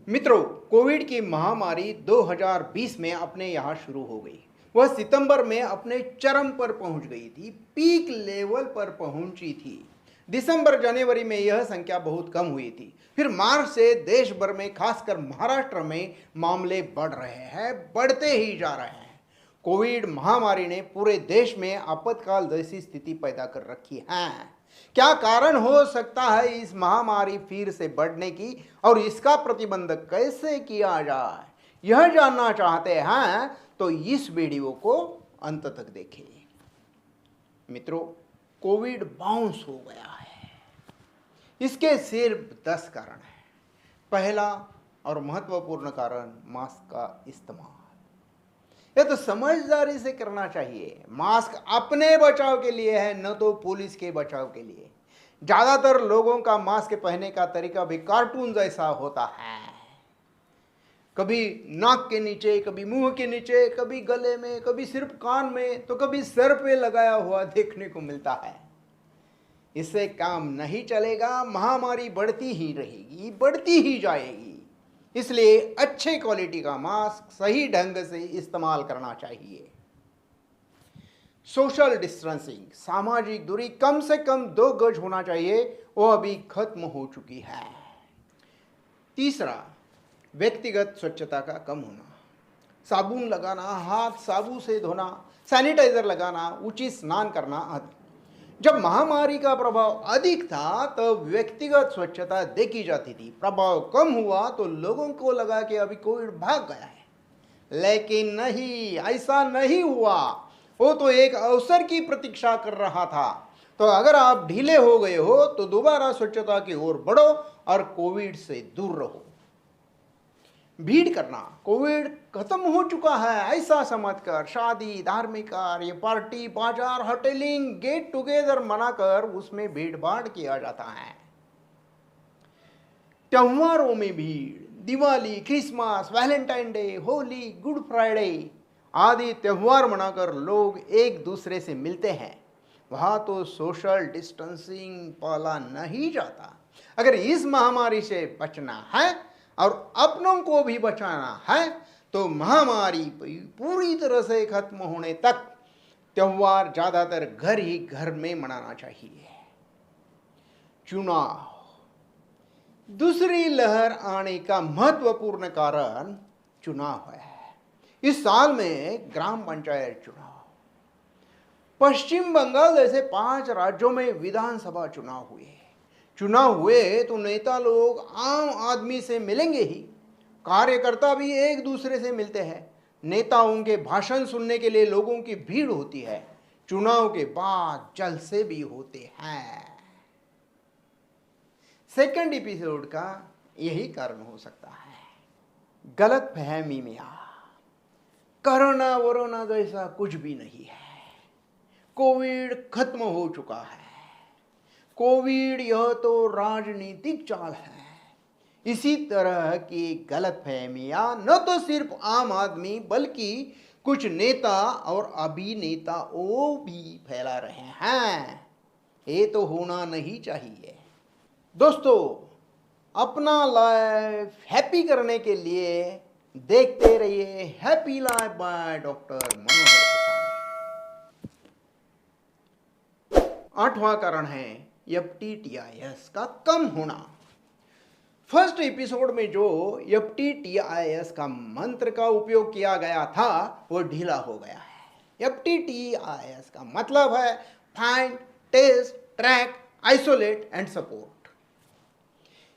मित्रों, कोविड की महामारी 2020 में अपने यहाँ शुरू हो गई। वह सितंबर में अपने चरम पर पहुंच गई थी, पीक लेवल पर पहुंची थी। दिसंबर जनवरी में यह संख्या बहुत कम हुई थी। फिर मार्च से देश भर में, खासकर महाराष्ट्र में मामले बढ़ रहे हैं, बढ़ते ही जा रहे हैं। कोविड महामारी ने पूरे देश में आपातकाल जैसी स्थिति पैदा कर रखी है। क्या कारण हो सकता है इस महामारी फिर से बढ़ने की और इसका प्रतिबंध कैसे किया जाए, यह जानना चाहते हैं तो इस वीडियो को अंत तक देखें। मित्रों, कोविड बाउंस हो गया है। इसके सिर्फ 10 कारण हैं। पहला और महत्वपूर्ण कारण मास्क का इस्तेमाल। यह तो समझदारी से करना चाहिए। मास्क अपने बचाव के लिए है, न तो पुलिस के बचाव के लिए। ज्यादातर लोगों का मास्क पहनने का तरीका भी कार्टून जैसा होता है। कभी नाक के नीचे, कभी मुंह के नीचे, कभी गले में, कभी सिर्फ कान में, तो कभी सर पे लगाया हुआ देखने को मिलता है। इससे काम नहीं चलेगा। महामारी बढ़ती ही रहेगी, बढ़ती ही जाएगी। इसलिए अच्छे क्वालिटी का मास्क सही ढंग से इस्तेमाल करना चाहिए। सोशल डिस्टेंसिंग, सामाजिक दूरी कम से कम 2 गज होना चाहिए, वो अभी खत्म हो चुकी है। तीसरा, व्यक्तिगत स्वच्छता का कम होना। साबुन लगाना, हाथ साबुन से धोना, सैनिटाइजर लगाना, उचित स्नान करना आदि। जब महामारी का प्रभाव अधिक था तब व्यक्तिगत स्वच्छता देखी जाती थी। प्रभाव कम हुआ तो लोगों को लगा कि अभी कोविड भाग गया है, लेकिन नहीं, ऐसा नहीं हुआ। वो तो एक अवसर की प्रतीक्षा कर रहा था। तो अगर आप ढीले हो गए हो तो दोबारा स्वच्छता की ओर बढ़ो और कोविड से दूर रहो। भीड़ करना, कोविड खत्म हो चुका है ऐसा समझकर शादी, धार्मिक कार्य, पार्टी, बाजार, होटलिंग, गेट टुगेदर मनाकर उसमें भीड़ भाड़ किया जाता है। त्योहारों में भीड़, Diwali, Christmas, Valentine day, Holi, good Friday आदि त्योहार मनाकर लोग एक दूसरे से मिलते हैं। वहां तो सोशल डिस्टेंसिंग पाला नहीं जाता। अगर इस महामारी से बचना है और अपनों को भी बचाना है तो महामारी पूरी तरह से खत्म होने तक त्योहार ज्यादातर घर ही घर में मनाना चाहिए। चुनाव, दूसरी लहर आने का महत्वपूर्ण कारण चुनाव है। इस साल में ग्राम पंचायत चुनाव, पश्चिम बंगाल जैसे 5 राज्यों में विधानसभा चुनाव हुए तो नेता लोग आम आदमी से मिलेंगे ही। कार्यकर्ता भी एक दूसरे से मिलते हैं। नेताओं के भाषण सुनने के लिए लोगों की भीड़ होती है। चुनाव के बाद जलसे भी होते हैं। सेकंड एपिसोड का यही कारण हो सकता है। गलत फहमी में कोरोना वरोना जैसा कुछ भी नहीं है। कोविड खत्म हो चुका है। कोविड यह तो राजनीतिक चाल है। इसी तरह की गलतफहमियां न तो सिर्फ आम आदमी बल्कि कुछ नेता और अभिनेताओं भी फैला रहे हैं। ये तो होना नहीं चाहिए। दोस्तों, अपना लाइफ हैप्पी करने के लिए देखते रहिए happy life by doctor Manohar Prasad. 8वां कारण है FTTIS का कम होना। फर्स्ट एपिसोड में जो FTTIS का मंत्र का उपयोग किया गया था वो ढीला हो गया है। FTTIS का मतलब है find, test, track, isolate and support.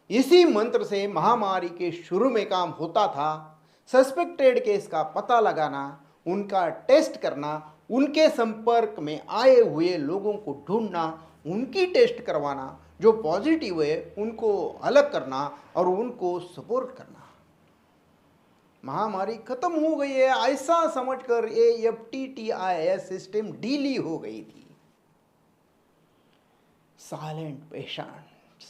इसी मंत्र से महामारी के शुरू में काम होता था। सस्पेक्टेड केस का पता लगाना, उनका टेस्ट करना, उनके संपर्क में आए हुए लोगों को ढूंढना, उनकी टेस्ट करवाना, जो पॉजिटिव है उनको अलग करना और उनको सपोर्ट करना। महामारी खत्म हो गई है ऐसा समझकर ये FTTIS सिस्टम ढीली हो गई थी। साइलेंट पेशेंट्स,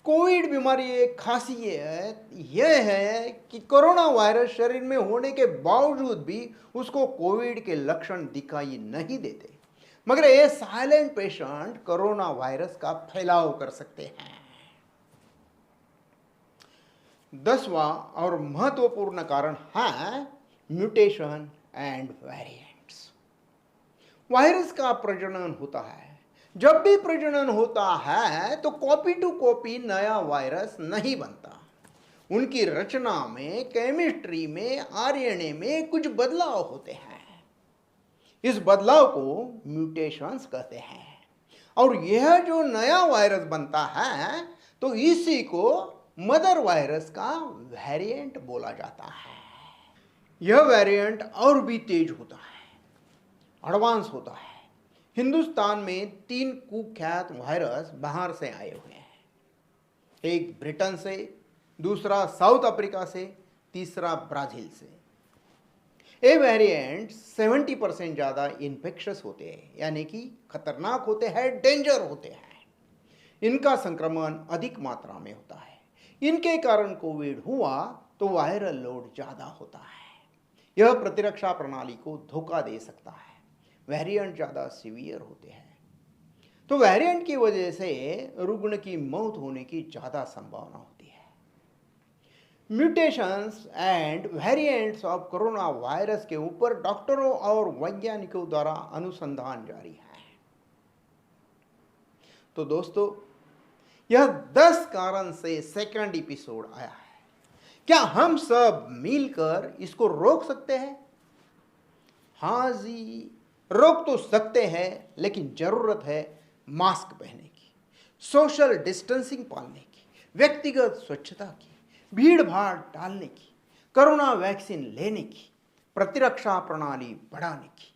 कोविड बीमारी एक खासियत यह है कि कोरोना वायरस शरीर में होने के बावजूद भी उसको कोविड के लक्षण दिखाई नहीं देते, मगर ये साइलेंट पेशेंट कोरोना वायरस का फैलाव कर सकते हैं। 10वां और महत्वपूर्ण कारण है म्यूटेशन एंड वेरिएंट्स। वायरस का प्रजनन होता है। जब भी प्रजनन होता है तो कॉपी टू कॉपी नया वायरस नहीं बनता। उनकी रचना में, केमिस्ट्री में, आरएनए में कुछ बदलाव होते हैं। इस बदलाव को म्यूटेशंस कहते हैं। और यह जो नया वायरस बनता है तो इसी को मदर वायरस का वेरिएंट बोला जाता है। यह वेरिएंट और भी तेज होता है, एडवांस होता है। हिंदुस्तान में 3 कुख्यात वायरस बाहर से आए हुए हैं। एक ब्रिटेन से, दूसरा साउथ अफ्रीका से, तीसरा ब्राजील से। ये वेरिएंट 70% ज़्यादा इन्फेक्शस होते हैं, यानी कि खतरनाक होते हैं, डेंजर होते हैं। इनका संक्रमण अधिक मात्रा में होता है। इनके कारण कोविड हुआ तो वायरल लोड ज़्यादा होता है। यह प्रतिरक्षा प्रणाली को धोखा दे सकता है। वेरिएंट ज़्यादा सीवियर होते हैं तो वेरिएंट की वजह से रुग्ण की मौत होने की ज़्यादा संभावना होती है। Mutations and variants of corona virus के ऊपर डॉक्टरों और वैज्ञानिकों द्वारा अनुसंधान जारी है। तो दोस्तों, यह 10 कारण से सेकंड एपिसोड आया है। क्या हम सब मिलकर इसको रोक सकते हैं? हाँ जी, रोक तो सकते हैं, लेकिन जरूरत है मास्क पहनने की, सोशल डिस्टेंसिंग पालने की, व्यक्तिगत स्वच्छता की, भीड़ भाड़ टालने की, कोरोना वैक्सीन लेने की, प्रतिरक्षा प्रणाली बढ़ाने की,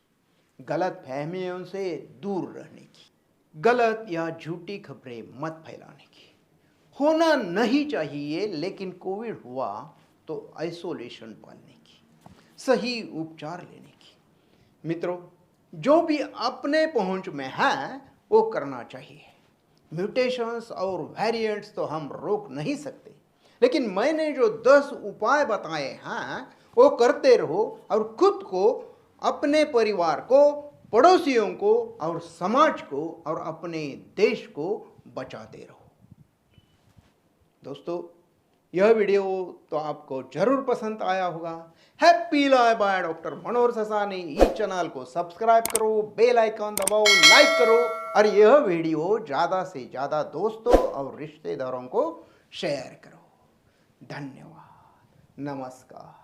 गलत फहमियों से दूर रहने की, गलत या झूठी खबरें मत फैलाने की। होना नहीं चाहिए, लेकिन कोविड हुआ तो आइसोलेशन पालने की, सही उपचार लेने की। मित्रों, जो भी अपने पहुंच में है वो करना चाहिए। म्यूटेशंस और वेरिएंट्स तो हम रोक नहीं सकते, लेकिन मैंने जो 10 उपाय बताए हैं वो करते रहो और खुद को, अपने परिवार को, पड़ोसियों को और समाज को और अपने देश को बचाते रहो। दोस्तों, यह वीडियो तो आपको जरूर पसंद आया होगा। हैप्पी लाइफ बाय डॉक्टर मनोहर ससानी। इस चैनल को सब्सक्राइब करो, बेल आइकन दबाओ, लाइक करो और यह वीडियो ज़्यादा से ज़्यादा दोस्तों और रिश्तेदारों को शेयर करो। धन्यवाद। नमस्कार।